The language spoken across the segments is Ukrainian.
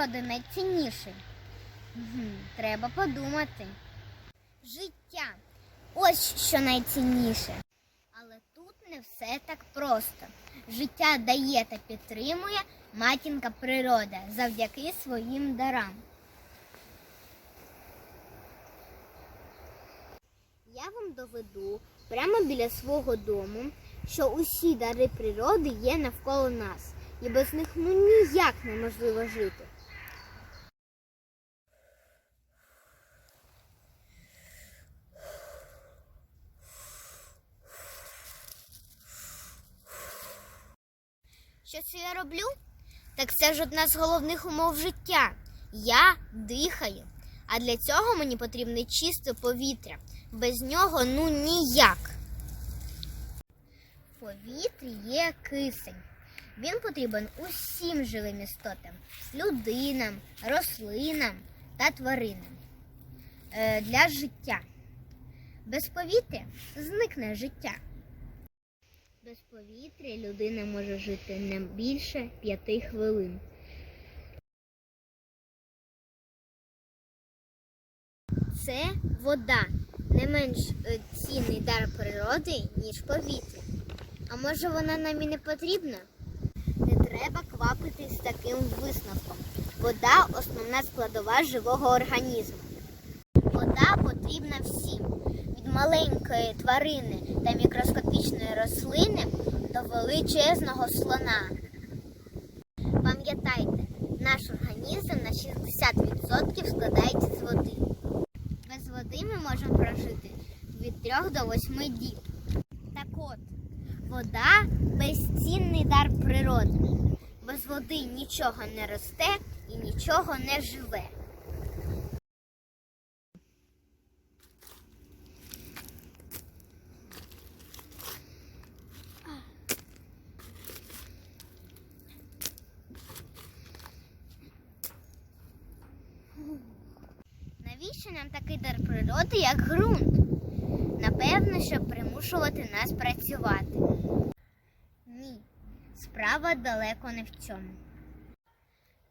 природи найцінніший? Треба подумати. Життя. Ось що найцінніше. Але тут не все так просто. Життя дає та підтримує матінка природа завдяки своїм дарам. Я вам доведу прямо біля свого дому, що усі дари природи є навколо нас, і без них ніяк неможливо жити. Що це я роблю? Так це ж одна з головних умов життя. Я дихаю. А для цього мені потрібне чисте повітря. Без нього ніяк. В повітрі є кисень. Він потрібен усім живим істотам. Людинам, рослинам та тваринам. Для життя. Без повітря зникне життя. Без повітря людина може жити не більше 5 хвилин. Це вода. Не менш цінний дар природи, ніж повітря. А може вона нам і не потрібна? Не треба квапитись з таким висновком. Вода – основна складова живого організму. Вода потрібна всім. Від маленької тварини та мікроскопічної рослини до величезного слона. Пам'ятайте, наш організм на 60% складається з води. Без води ми можемо прожити від 3 до 8 діб. Так от, вода – безцінний дар природи. Без води нічого не росте і нічого не живе. Навіщо нам такий дар природи, як ґрунт? Напевно, щоб примушувати нас працювати. Ні, справа далеко не в цьому.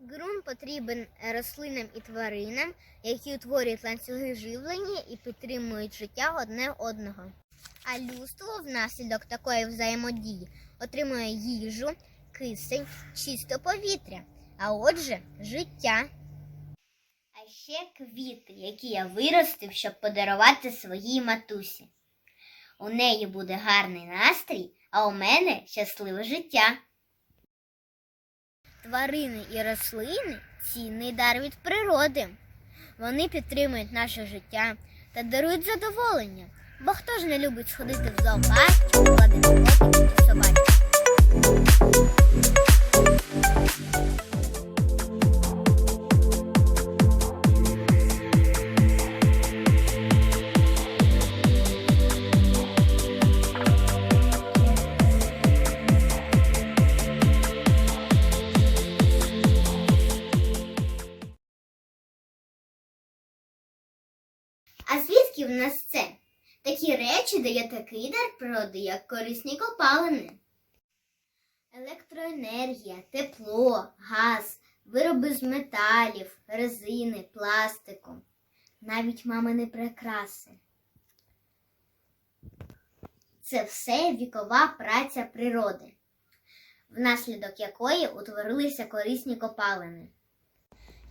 Ґрунт потрібен рослинам і тваринам, які утворюють ланцюги живлення і підтримують життя одне одного. А людство внаслідок такої взаємодії отримує їжу, кисень, чисте повітря, а отже, життя. А ще квіти, які я виростив, щоб подарувати своїй матусі. У неї буде гарний настрій, а у мене щасливе життя. Тварини і рослини – цінний дар від природи. Вони підтримують наше життя та дарують задоволення. Бо хто ж не любить сходити в зоопарк, гладити котиків чи собачок? А звідки в нас це? Такі речі дає такий дар природи, як корисні копалини. Електроенергія, тепло, газ, вироби з металів, резини, пластику. Навіть мамини прикраси. Це все вікова праця природи, внаслідок якої утворилися корисні копалини.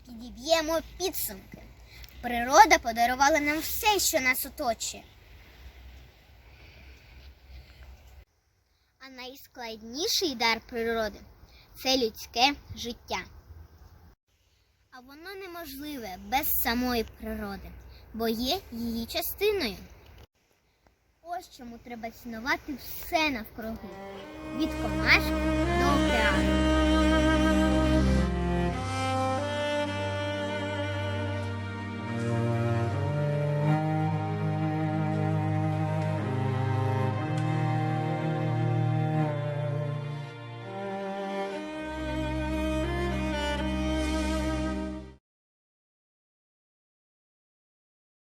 Підіб'ємо підсумки. Природа подарувала нам все, що нас оточує. А найскладніший дар природи – це людське життя. А воно неможливе без самої природи, бо є її частиною. Ось чому треба цінувати все навкруги – від комашки до океану.